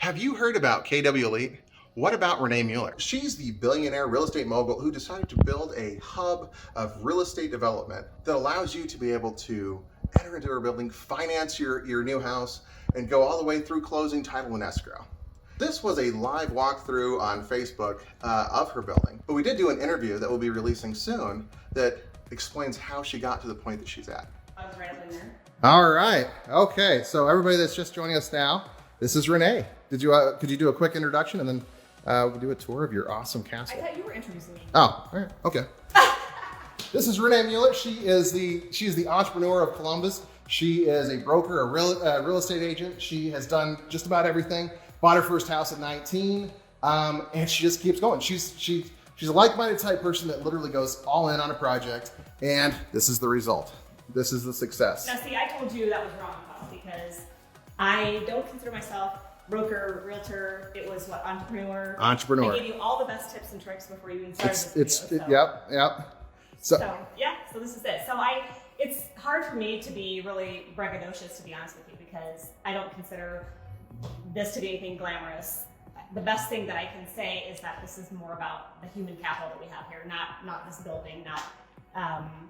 Have you heard about KW Elite? What about Renee Mueller? She's the billionaire real estate mogul who decided to build a hub of real estate development that allows you to be able to enter into her building, finance your new house, and go all the way through closing, title, and escrow. This was a live walkthrough on Facebook of her building, but we did do an interview that we'll be releasing soon that explains how she got to the point that she's at. I was right up in there. All right. Okay. So everybody that's just joining us now, this is Renee. Could you do a quick introduction and then we'll do a tour of your awesome castle? I thought you were introducing me. Oh, all right. Okay. This is Renee Mueller. She's the entrepreneur of Columbus. She is a broker, a real estate agent. She has done just about everything. Bought her first house at 19, and she just keeps going. She's a like-minded type person that literally goes all in on a project, and this is the result. This is the success. Now, see, I told you that was wrong, Paul, because I don't consider myself broker, realtor. It was what, entrepreneur. Entrepreneur. I gave you all the best tips and tricks before you even started this video. Yep. So this is it. So it's hard for me to be really braggadocious, to be honest with you, because I don't consider this to be anything glamorous. The best thing that I can say is that this is more about the human capital that we have here, not this building, not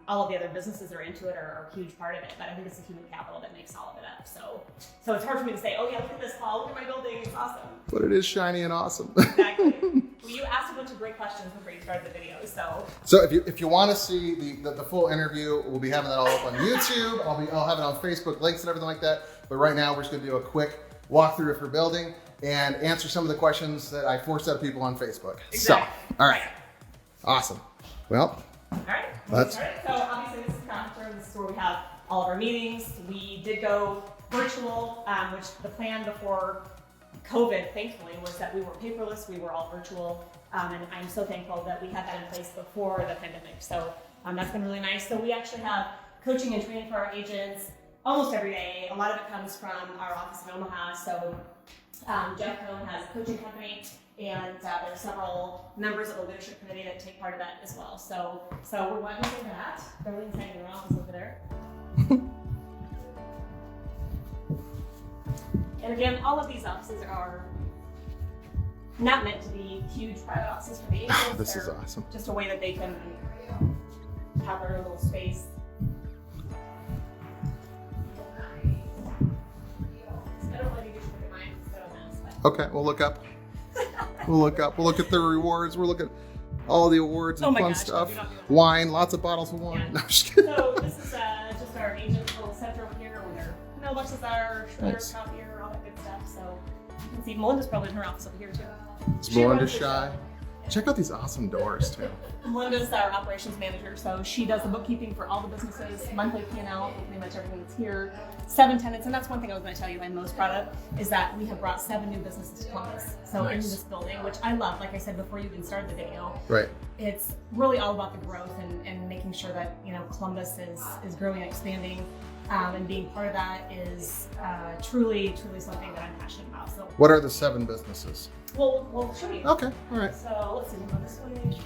all of the other businesses that are into it are a huge part of it, but I think it's the human capital that makes all of it up. So it's hard for me to say, oh yeah, look at this, Paul, look at my building, it's awesome. But it is shiny and awesome. Exactly. Well, you asked a bunch of great questions before you started the video, So if you want to see the full interview, we'll be having that all up on YouTube. I'll have it on Facebook, links and everything like that. But right now we're just going to do a quick walkthrough of her building and answer some of the questions that I forced out of people on Facebook. Exactly. So, all right. Awesome. Well, all right. Let's. So obviously this is conference room. This is where we have all of our meetings. We did go virtual, which the plan before COVID, thankfully, was that we were paperless. We were all virtual, and I'm so thankful that we had that in place before the pandemic. So that's been really nice. So we actually have coaching and training for our agents almost every day. A lot of it comes from our office in Omaha. So Jeff Cohn has a coaching company, and there's several members of the leadership committee that take part of that as well. So we're witnessing that. Darlene's hanging around office over there. And again, all of these offices are not meant to be huge private offices for the agents. This is awesome. Just a way that they can have their little space. Okay, we'll look up. We'll look at the rewards. We'll look at all the awards and fun stuff. Wine, lots of bottles of wine. Yeah. No, I'm just kidding. So this is just our agent's little center over here where their mailboxes are, shredder, copier, all that good stuff. So you can see Melinda's probably in her office over here too. Is Melinda shy? Check out these awesome doors too. Melinda's our operations manager, so she does the bookkeeping for all the businesses, monthly P&L, pretty much everything that's here. 7 tenants, and that's one thing I was going to tell you I'm most proud of, is that we have brought 7 new businesses to Columbus. So in this building, which I love, like I said before you even started the video. Right. It's really all about the growth and making sure that Columbus is growing and expanding. And being part of that is truly something that I'm passionate about. So what are the 7 businesses? We'll show you. Okay, all right. So let's see, we'll go this way.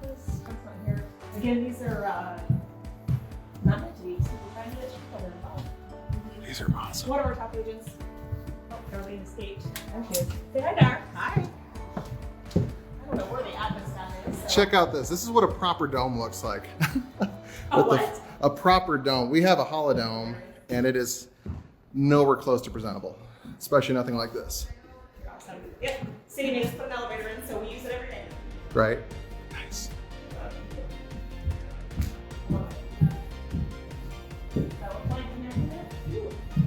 This front here. Again, these are not meant to be super private, but they're involved. These are awesome. One of our top agents. Oh, Darlene escaped. There she is. Say hi, Dar. Hi. I don't know where the admin staff is. So. Check out this. This is what a proper dome looks like. What? A proper dome. We have a holodome, and it is nowhere close to presentable, especially nothing like this. You're awesome. Yep. City made us put an elevator in, so we use it every day. Right? Nice.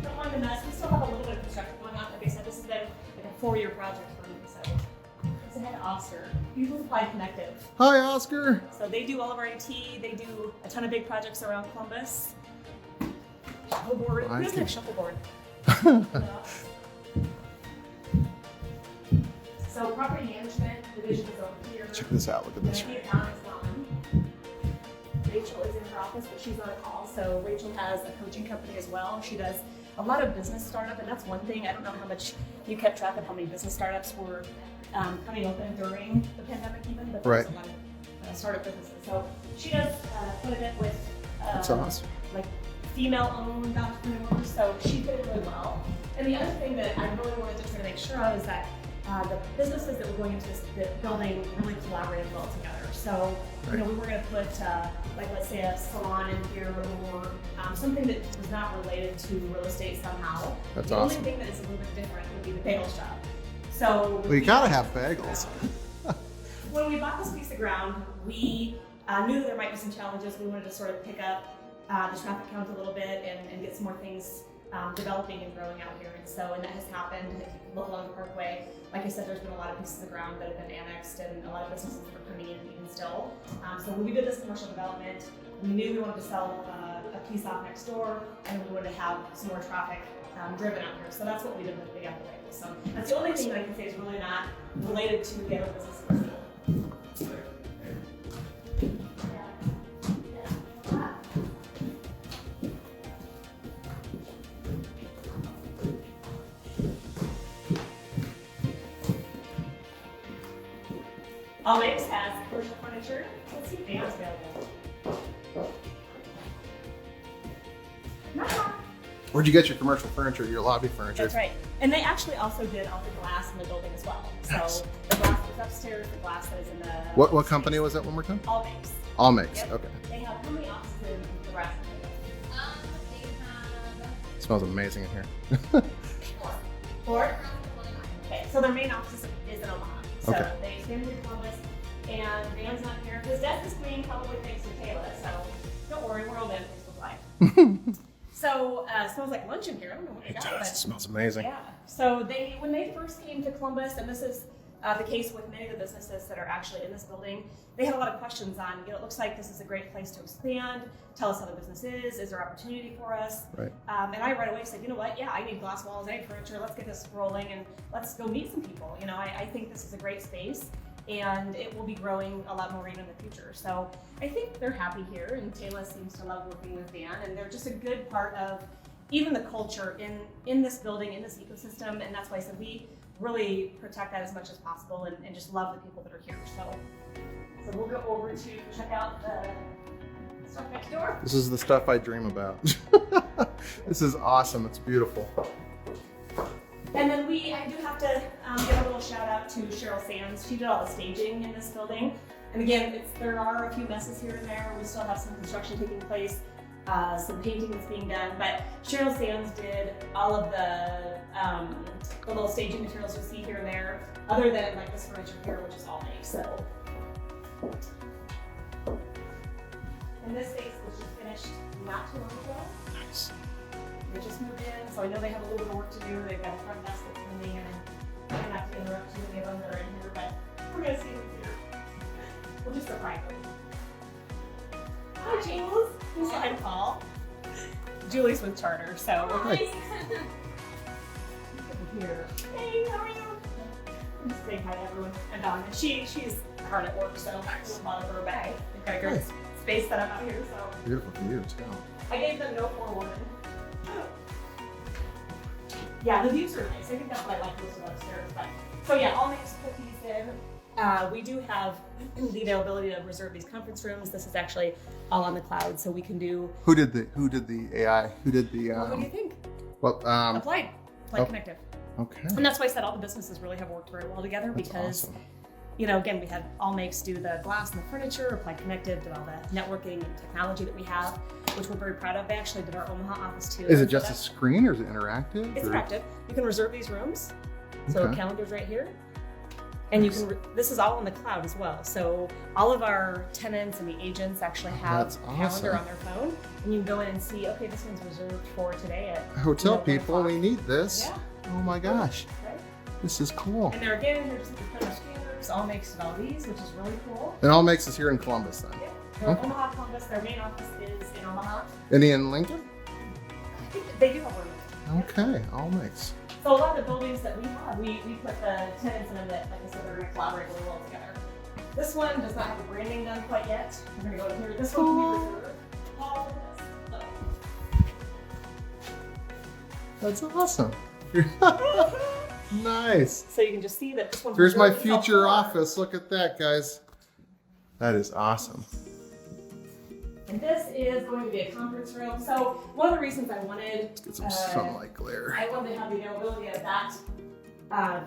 Don't mind the mess. We still have a little bit of construction going on. Like I said, this has been like a 4-year project for me. So it's ahead of Oscar. Usually Applied Connective. Hi, Oscar. So they do all of our IT. They do a ton of big projects around Columbus. Shuffleboard. Who doesn't have shuffleboard? So property management division is over here. Check this out. Look at this. Don is gone. Rachel is in her office, but she's on call. So Rachel has a coaching company as well. She does a lot of business startup, and that's one thing. I don't know how much you kept track of how many business startups were coming open during the pandemic, even. But there's a lot of startup businesses. So she does quite a bit with that's awesome. like female-owned entrepreneur, so she did really well. And the other thing that I really wanted to try to make sure of is that the businesses that were going into this building really collaborated well together. So, you know, we were going to put, like, let's say a salon in here or something that was not related to real estate somehow. That's the awesome. only thing that is a little bit different would be the bagel shop. So, Well, you gotta have bagels. when we bought this piece of ground, we knew there might be some challenges. We wanted to sort of pick up the traffic count a little bit and get some more things developing and growing out here. And that has happened. If you look along the Parkway, like I said, there's been a lot of pieces of ground that have been annexed and a lot of businesses that are coming in even still. So when we did this commercial development, we knew we wanted to sell a piece off next door, and we wanted to have some more traffic driven out here. So that's what we did with the Apple Bagel. So that's the only thing that I can say is really not related to the other businesses. Always has commercial furniture. Let's see if Dan's available. Where'd you get your commercial furniture, your lobby furniture? That's right. And they actually also did all the glass in the building as well. Nice. So the glass was upstairs, the glass that is in the... What company was that one more time? All makes. All makes, Yep. okay. They have how many offices in the rest It smells amazing in here. Four? Okay, so their main office is in Omaha. So Okay. they stand in Columbus, and Dan's not here. His desk is clean, probably thanks to Taylor, so don't worry, we're all in Facebook Live. So it smells like lunch in here. I don't know what they got. It smells amazing. Yeah. So when they first came to Columbus, and this is the case with many of the businesses that are actually in this building, they had a lot of questions on, it looks like this is a great place to expand. Tell us how the business is there opportunity for us? Right. And I right away said, you know what, yeah, I need glass walls, I need furniture, let's get this rolling and let's go meet some people. You know, I think this is a great space and it will be growing a lot more even in the future. So I think they're happy here, and Taylor seems to love working with Dan, and they're just a good part of even the culture in this building, in this ecosystem, and that's why I said we really protect that as much as possible and just love the people that are here. So we'll go over to check out the stuff next door. This is the stuff I dream about. This is awesome. It's beautiful. And then I do have to give a little shout out to Cheryl Sands. She did all the staging in this building. And again, there are a few messes here and there. We still have some construction taking place, some painting that's being done. But Cheryl Sands did all of the little staging materials you see here and there, other than like this furniture here, which is all made. So, and this space was just finished not too long ago. Nice. They just moved in, so I know they have a little bit of work to do. They've got a front desk that's coming in, and I'm gonna have to interrupt too many of them that are in here, but we're gonna see who's here. We'll just surprise them. Hi, Jules. Say hi to Paul. Julie's with Charter, so we're Hi. here. Hey, how are you? I'm just saying hi to everyone. And Donna, she's hard at work, so we'll bother her, but hey, we've got a great space set up out here, so. Beautiful view too. I gave them no forewarning. Yeah, the views are nice. I think that's what I like most about upstairs. But so yeah, all makes put these in. We do have the availability to reserve these conference rooms. This is actually all on the cloud, so we can do. Who did the AI? Who did the? What do you think? Well, Applied Connective. Okay. And that's why I said all the businesses really have worked very well together. That's because. awesome. You know, again, we had All Makes do the glass and the furniture, Applied Connective did all the networking and technology that we have, which we're very proud of. They actually did our Omaha office too. Is it just a screen or is it interactive? It's or? interactive. You can reserve these rooms. So Okay. the calendar's right here. And you can, this is all in the cloud as well. So all of our tenants and the agents actually have That's a calendar awesome. on their phone. And you can go in and see, okay, this one's reserved for today at Hotel 1 people, o'clock. we need this. Yeah. Oh my gosh, Right? this is cool. And they're again, they're just the printer scanners. All Makes did all these, which is really cool. And All Makes is here in Columbus then. Yeah. They're Okay. Omaha, Columbus. Their main office is in Omaha. Any in Lincoln? I think they do have one. Okay, All Makes. So a lot of the buildings that we have, we put the tenants in them that, like I said, they're going to collaborate really well together. This one does not have the branding done quite yet. We're going to go in here. This one can be reserved. All of this. That's awesome. Nice. So you can just see that this one's Here's my reserved until future 4. office. Look at that, guys. That is awesome. And this is going to be a conference room. So one of the reasons I wanted, Get some sunlight glare. I wanted to have the availability of that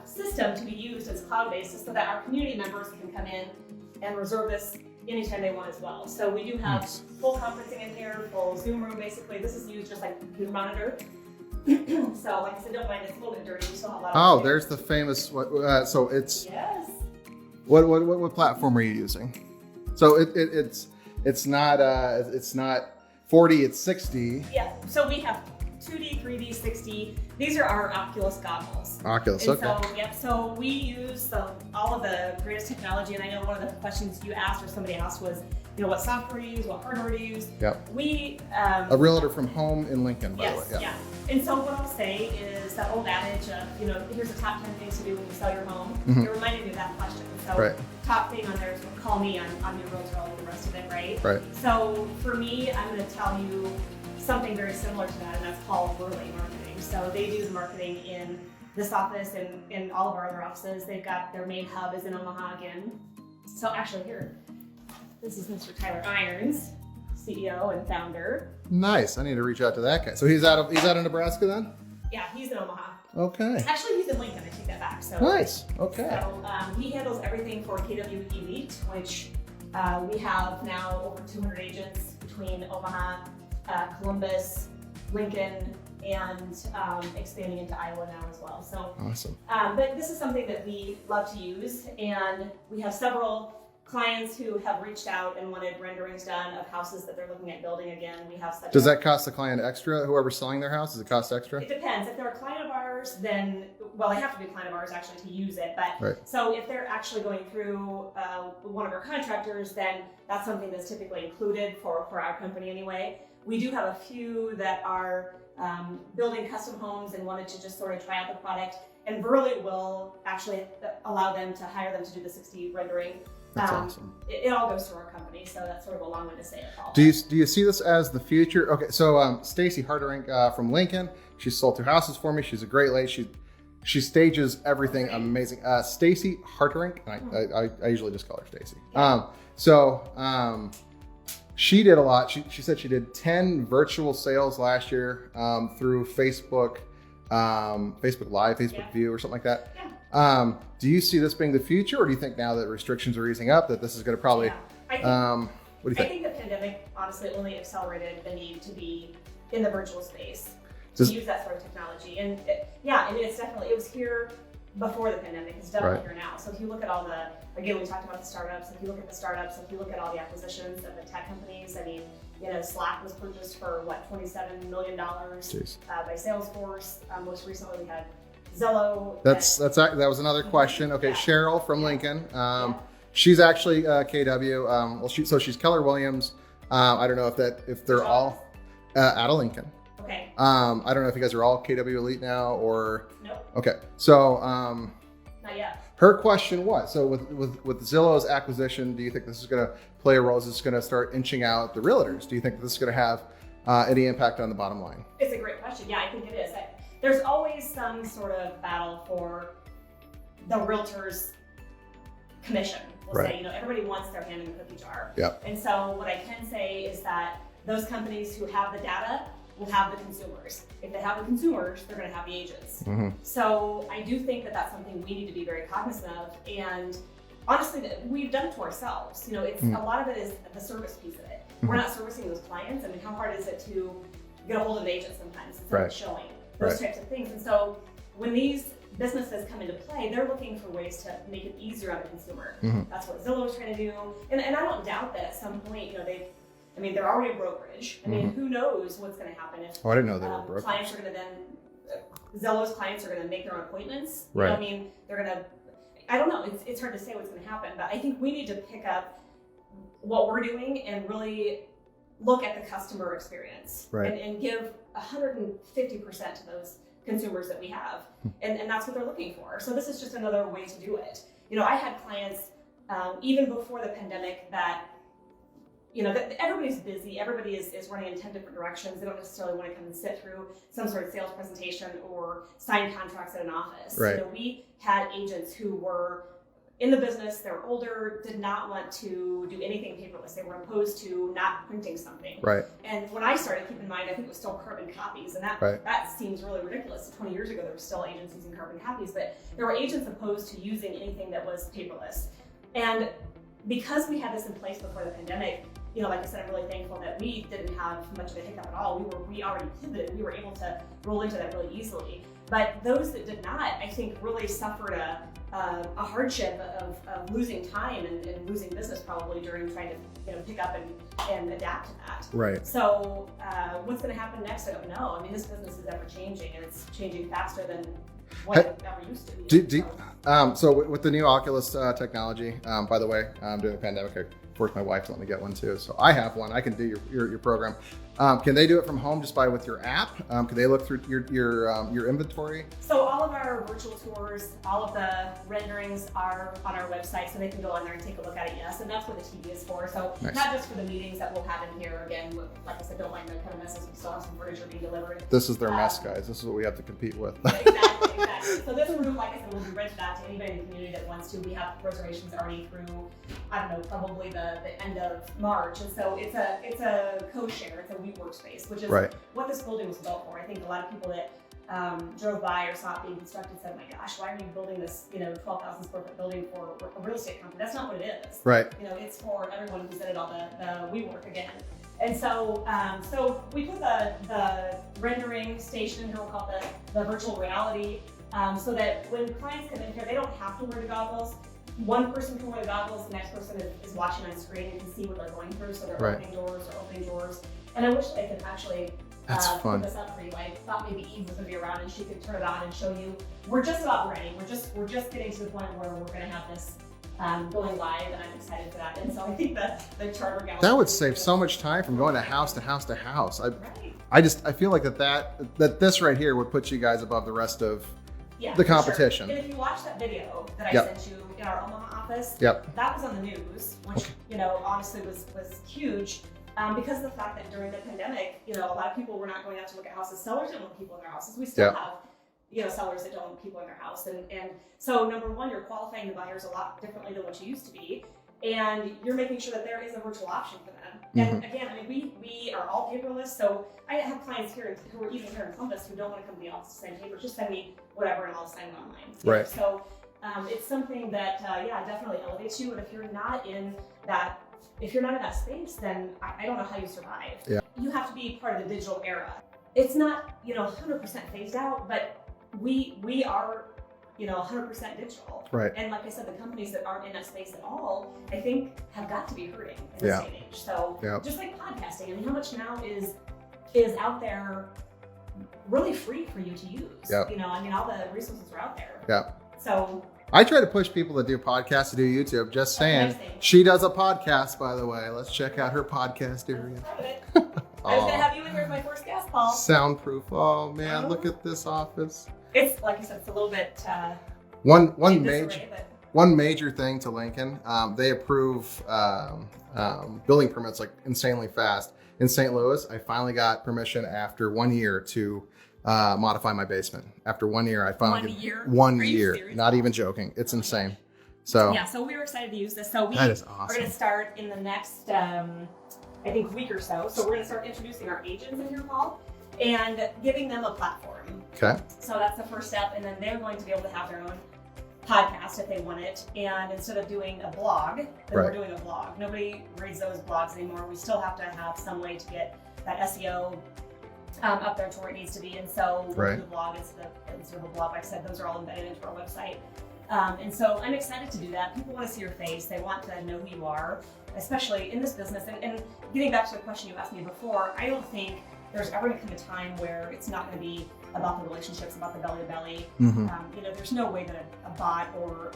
system to be used as cloud-based so that our community members can come in and reserve this anytime they want as well. So we do have full conferencing in here, full Zoom room basically. This is used just like a computer monitor. So like I said, don't mind, it's a little bit dirty. We still have a lot of There's the famous, so it's, yes. what platform are you using? So it's not 40, it's 60. Yeah, so we have 2D, 3D, 6D. These are our Oculus goggles. Oculus, And okay. so we use all of the greatest technology, and I know one of the questions you asked or somebody asked was, what software to use, what hardware to use. Yep. We a realtor from home in Lincoln, by the way. Yeah. And so what I'll say is that old adage of, here's the top 10 things to do when you sell your home. It reminded me of that question. So top thing on there is call me on your realtor, all the rest of it, right? Right. So for me, I'm going to tell you something very similar to that, and that's called Burley marketing. So they do the marketing in this office and in all of our other offices. They've got their main hub is in Omaha again. So actually here, this is Mr. Tyler Irons, CEO and founder. Nice. I need to reach out to that guy. So he's out of Nebraska then? Yeah, he's in Omaha. Okay. Actually, he's in Lincoln. I take that back. So nice. Okay. So he handles everything for KW Elite, which we have now over 200 agents between Omaha, Columbus, Lincoln, and expanding into Iowa now as well. So awesome. But this is something that we love to use, and we have several clients who have reached out and wanted renderings done of houses that they're looking at building again. We have such. Does that cost the client extra? Whoever's selling their house, does it cost extra? It depends. If they're a client of ours, then they have to be a client of ours actually to use it. But so if they're actually going through one of our contractors, then that's something that's typically included for our company anyway. We do have a few that are building custom homes and wanted to just sort of try out the product, and Burley will actually allow them to hire them to do the 6D rendering. That's awesome. It all goes through our company, so that's sort of a long way to say it all. Do you see this as the future? Okay, so Stacy Harderink from Lincoln, she's sold 2 houses for me. She's a great lady. She stages everything amazing. Stacy Harderink, I usually just call her Stacy. Yeah. She did a lot. She said she did 10 virtual sales last year through Facebook, Facebook Live, Facebook View, or something like that. Yeah. Do you see this being the future, or do you think now that restrictions are easing up that this is going to probably? What do you think? I think the pandemic honestly only accelerated the need to be in the virtual space to use that sort of technology. And it was here before the pandemic. It's definitely here now. So if you look at all again, we talked about the startups. If you look at the startups, if you look at all the acquisitions of the tech companies, I mean, Slack was purchased for $27 million by Salesforce. Most recently, we had Zello. That was another question. Okay, Cheryl from Lincoln. She's actually KW. So she's Keller Williams. I don't know if they're all out of Lincoln. Okay. I don't know if you guys are all KW Elite now or. Nope. Okay, so. Not yet. Her question was, so with Zillow's acquisition, do you think this is going to play a role? Is this going to start inching out the realtors? Do you think this is going to have any impact on the bottom line? It's a great question. Yeah, I think it is. There's always some sort of battle for the realtor's commission. We'll say, everybody wants their hand in the cookie jar. Yep. And so what I can say is that those companies who have the data will have the consumers. If they have the consumers, they're going to have the agents. Mm-hmm. So I do think that that's something we need to be very cognizant of. And honestly, we've done it to ourselves. It's a lot of it is the service piece of it. We're not servicing those clients. I mean, how hard is it to get a hold of an agent sometimes? It's not showing those types of things. And so when these businesses come into play, they're looking for ways to make it easier on the consumer. Mm-hmm. That's what Zillow is trying to do. And I don't doubt that at some point, they're already a brokerage. I mean, who knows what's going to happen if I didn't know they were brokers. Clients are going to Zillow's clients are going to make their own appointments. Right. They're going to, I don't know, it's hard to say what's going to happen, but I think we need to pick up what we're doing and really look at the customer experience and give 150% to those consumers that we have. And that's what they're looking for. So this is just another way to do it. I had clients even before the pandemic that everybody's busy. Everybody is running in 10 different directions. They don't necessarily want to come and sit through some sort of sales presentation or sign contracts at an office. Right. We had agents who were in the business, they're older, did not want to do anything paperless. They were opposed to not printing something. Right. And when I started, keep in mind, I think it was still carbon copies, and that seems really ridiculous. 20 years ago, there were still agents using carbon copies, but there were agents opposed to using anything that was paperless. And because we had this in place before the pandemic, like I said, I'm really thankful that we didn't have much of a hiccup at all. We already pivoted. We were able to roll into that really easily. But those that did not, I think, really suffered a hardship of losing time and losing business probably during trying to pick up and adapt to that. Right. So what's going to happen next? I don't know. I mean, this business is ever changing, and it's changing faster than what it ever used to be. So with the new Oculus technology, by the way, during the pandemic, I forced my wife to let me get one too. So I have one. I can do your program. Can they do it from home just with your app? Can they look through your inventory? So all of our virtual tours, all of the renderings are on our website, so they can go on there and take a look at it. Yes, and that's what the TV is for. So nice. Not just for the meetings that we'll have in here. Again, like I said, don't mind the kind of messes. We still have some furniture being delivered. This is their mess, guys. This is what we have to compete with. Exactly. So this room, like I said, will be rented out to anybody in the community that wants to. We have reservations already through, I don't know, probably the end of March, and so it's a co-share. It's a WeWork space, which is what this building was built for. I think a lot of people that drove by or saw it being constructed said, "My gosh, why are you building this 12,000 square foot building for a real estate company?" That's not what it is. Right. It's for everyone who's in it on the WeWork again. And so so we put the rendering station here, we'll call it the virtual reality, so that when clients come in here, they don't have to wear the goggles. One person can wear the goggles, the next person is watching on screen and can see what they're going through, so they're opening doors. And I wish I could actually put this up for you. I thought maybe Eve was going to be around and she could turn it on and show you. We're just about ready. We're just getting to the point where we're going to have this going live, and I'm excited for that. And so I think the charter gallery. That would save so much time from going to house to house to house. I feel like that this right here would put you guys above the rest of the competition. Sure. And if you watch that video that I sent you in our Omaha office, that was on the news, which honestly was huge. Because of the fact that during the pandemic, a lot of people were not going out to look at houses. Sellers didn't want people in their houses. We still have, sellers that don't want people in their house. And so number one, you're qualifying the buyers a lot differently than what you used to be. And you're making sure that there is a virtual option for them. And again, I mean, we are all paperless. So I have clients here who are even here in Columbus who don't want to come to the office to sign papers. Just send me whatever and I'll sign it online. Right. So it's something that, definitely elevates you. And if you're not in that space, then I don't know how you survive. Yeah. You have to be part of the digital era. It's not, 100% phased out, but we are, 100% digital. Right. And like I said, the companies that aren't in that space at all, I think, have got to be hurting in this day and age. So just like podcasting, I mean, how much now is out there really free for you to use? Yeah. I mean, all the resources are out there. Yeah. So I try to push people to do podcasts, to do YouTube. Just saying. She does a podcast, by the way. Let's check out her podcast area. I was going to have you in here as my first guest, Paul. Soundproof. Oh, man, look at this office. It's, like you said, it's a little bit one major thing to Lincoln, they approve building permits like insanely fast. In St. Louis, I finally got permission after 1 year to modify my basement. After 1 year, I finally year? 1 year. Not even joking. It's insane. So so we were excited to use this. So that is awesome. We're going to start in the next, week or so. So we're going to start introducing our agents in here, Paul, and giving them a platform. Okay. So that's the first step, and then they're going to be able to have their own podcast if they want it. And instead of doing a blog, then we're doing a blog. Nobody reads those blogs anymore. We still have to have some way to get that SEO up there to where it needs to be. And so we'll do the blog instead of a blog. Like I said, those are all embedded into our website. And so I'm excited to do that. People want to see your face. They want to know who you are, especially in this business. And getting back to the question you asked me before, I don't think there's ever going to come a time where it's not going to be about the relationships, about the belly-to-belly. There's no way that a bot or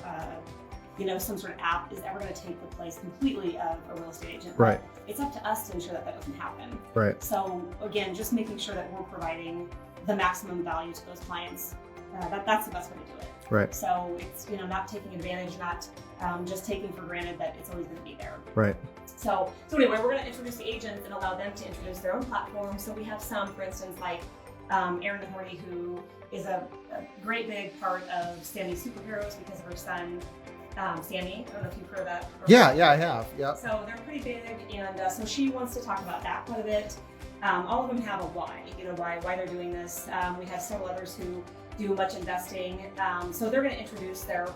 some sort of app is ever going to take the place completely of a real estate agent. Right. It's up to us to ensure that doesn't happen. Right. So again, just making sure that we're providing the maximum value to those clients. That's the best way to do it. Right. So it's not taking advantage, not just taking for granted that it's always going to be there. Right. So anyway, we're going to introduce the agents and allow them to introduce their own platform. So we have some, for instance, like Erin DeHorty, who is a great big part of Standing Superheroes because of her son Sammy. I don't know if you've heard of that. Yeah, I have. Yep. So they're pretty big, and so she wants to talk about that quite a bit. All of them have a why, why they're doing this. We have several others who do much investing. So they're going to introduce their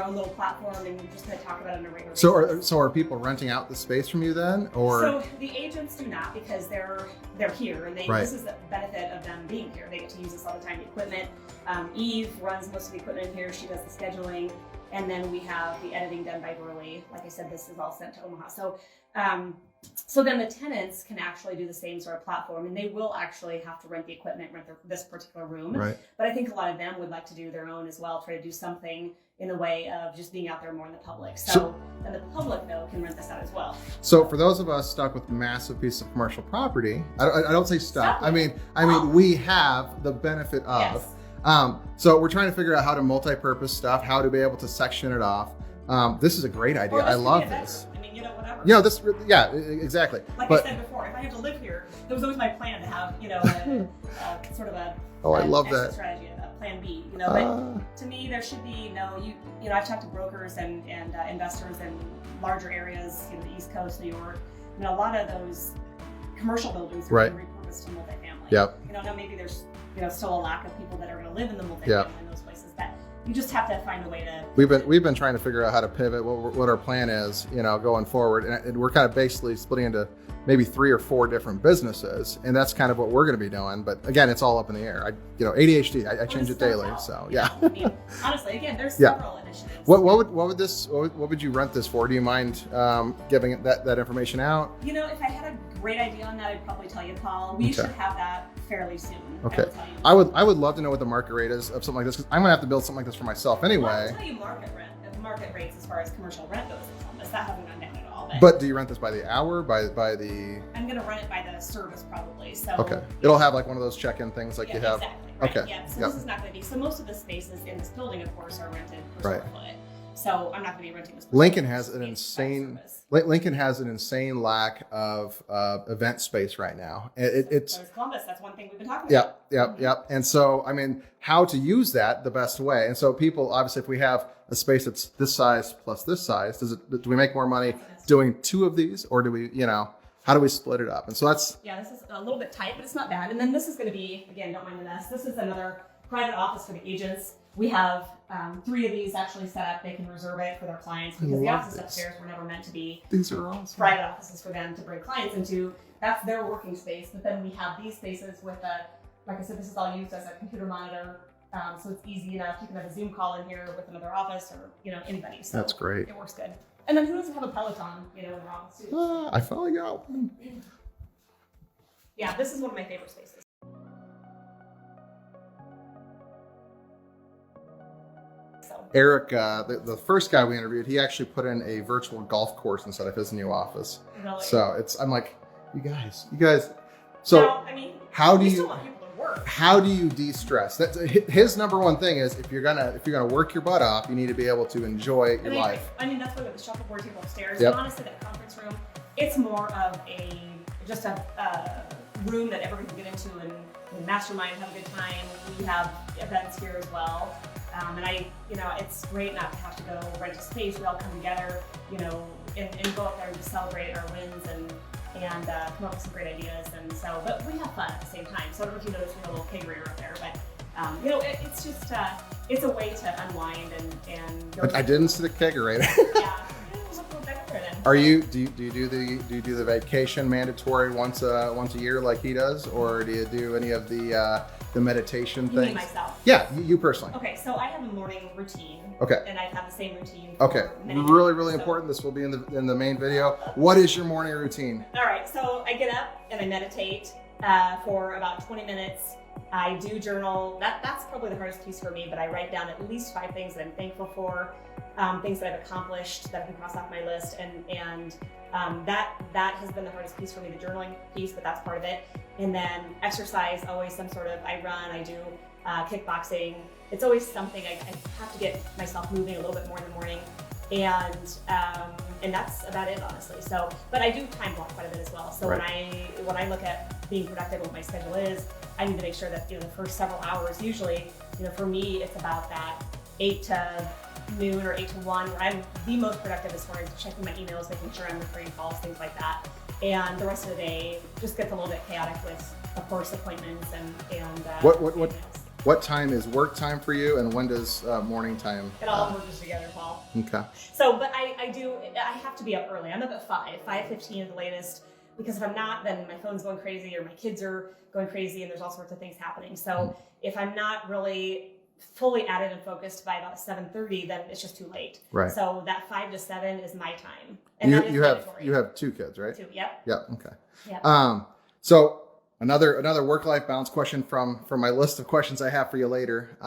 own little platform and just going to talk about it on a regular basis. So are people renting out the space from you then, or? So the agents do not, because they're here, and this is the benefit of them being here. They get to use this all the time. The equipment. Eve runs most of the equipment here. She does the scheduling, and then we have the editing done by Burley. Like I said, this is all sent to Omaha. So then the tenants can actually do the same sort of platform, and they will actually have to rent the equipment, this particular room. Right. But I think a lot of them would like to do their own as well, try to do something in the way of just being out there more in the public. And the public, though, can rent this out as well. So for those of us stuck with massive pieces of commercial property, I don't say stuck. I mean, we have the benefit of. Yes. So we're trying to figure out how to multi-purpose stuff, how to be able to section it off. This is a great idea. I love this. I mean, whatever. Exactly. Like I said before, if I have to live here, that was always my plan to have, a sort of a I love that strategy, a plan B. But to me, there should be I've talked to brokers and investors in larger areas, the East Coast, New York. A lot of those commercial buildings are being repurposed to multifamily. Yep. Now maybe there's still a lack of people that are going to live in the multifamily in those places, but you just have to find a way to. We've been trying to figure out how to pivot, what our plan is, going forward, and we're kind of basically splitting into maybe 3 or 4 different businesses, and that's kind of what we're going to be doing. But again, it's all up in the air. ADHD, I change it daily, so yeah. I mean, honestly, again, there's several initiatives. What would you rent this for? Do you mind giving that information out? If I had a great idea on that, I'd probably tell you, Paul. We should have that fairly soon. Okay. I would love to know what the market rate is of something like this, because I'm gonna have to build something like this for myself anyway. Well, I'll tell you market rates as far as commercial rent goes in Columbus. That hasn't gone down at all. But do you rent this by the hour, by the? I'm gonna rent it by the service probably. So okay, it'll have like one of those check-in things like you have. Exactly. Right? Okay. Yeah. So this is not gonna be. So most of the spaces in this building, of course, are rented per square foot. So I'm not gonna be renting this. Lincoln has an insane lack of event space right now. It's Columbus. That's one thing we've been talking about. Yep. And so, I mean, how to use that the best way. And so people, obviously, if we have a space that's this size plus this size, do we make more money doing 2 of these, or do we, how do we split it up? And so that's. Yeah, this is a little bit tight, but it's not bad. And then this is going to be, again, don't mind the mess. This is another private office for the agents. We have 3 of these actually set up. They can reserve it for their clients, because the offices upstairs were never meant to be These are awesome. Private offices for them to bring clients into. That's their working space. But then we have these spaces with like I said, this is all used as a computer monitor. So it's easy enough. You can have a Zoom call in here with another office, or anybody. So that's great. It works good. And then who doesn't have a Peloton, in their office too? I finally got one. Yeah, this is one of my favorite spaces. Eric, the first guy we interviewed, he actually put in a virtual golf course inside of his new office. Really? So I'm like, you guys. So now, I mean, how do you still want people to work? How do you de-stress? That's his number one thing is if you're gonna work your butt off, you need to be able to enjoy your life. I mean, that's why we have the shuffleboard table upstairs. Yep. And honestly, that conference room, it's more of just a room that everyone can get into and mastermind, have a good time. We have events here as well. And it's great not to have to go rent a space. We all come together, and go up there and just celebrate our wins and come up with some great ideas. And so, but we have fun at the same time. So I don't know if you noticed we have a little kegerator up there, but it's just it's a way to unwind and go. But I didn't see the kegerator. Yeah. Do you do the vacation mandatory once a year like he does, or do you do any of the meditation things? You mean myself? Yeah, you personally. Okay, so I have a morning routine. Okay. And I've had the same routine. Okay. Really important. This will be in the main video. What is your morning routine? All right. So I get up and I meditate for about 20 minutes. I do journal. That's probably the hardest piece for me, but I write down at least 5 things that I'm thankful for, things that I've accomplished that I can cross off my list, and that has been the hardest piece for me, the journaling piece, but that's part of it. And then exercise, always some sort of, I run, I do kickboxing. It's always something I have to get myself moving a little bit more in the morning, and that's about it, honestly. So, but I do time block quite a bit as well. So right. when I look at being productive, what my schedule is, I need to make sure that the first several hours, usually, for me, it's about that 8 to noon or 8 to 1, where I'm the most productive as far as checking my emails, making sure I'm returning calls, things like that. And the rest of the day just gets a little bit chaotic with, of course, appointments and emails. What time is work time for you, and when does morning time? It all merges together, Paul. Okay. So, but I have to be up early. I'm up at 5:15 at the latest, because if I'm not, then my phone's going crazy or my kids are going crazy and there's all sorts of things happening. So if I'm not really fully at it and focused by about 7:30, then it's just too late. Right. So that 5 to 7 is my time. And you have 2 kids, right? 2, yep. Yep. Okay. Yep. So another work-life balance question from my list of questions I have for you later.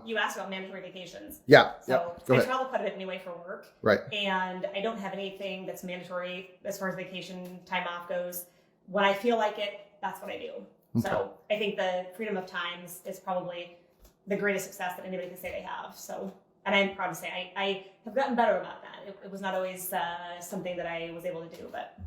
You asked about mandatory vacations. Yeah. So Go I ahead. travel quite a bit anyway for work. Right. And I don't have anything that's mandatory as far as vacation time off goes. When I feel like it, that's what I do. Okay. So I think the freedom of times is probably the greatest success that anybody can say they have. So, and I'm proud to say I have gotten better about that. It was not always something that I was able to do, but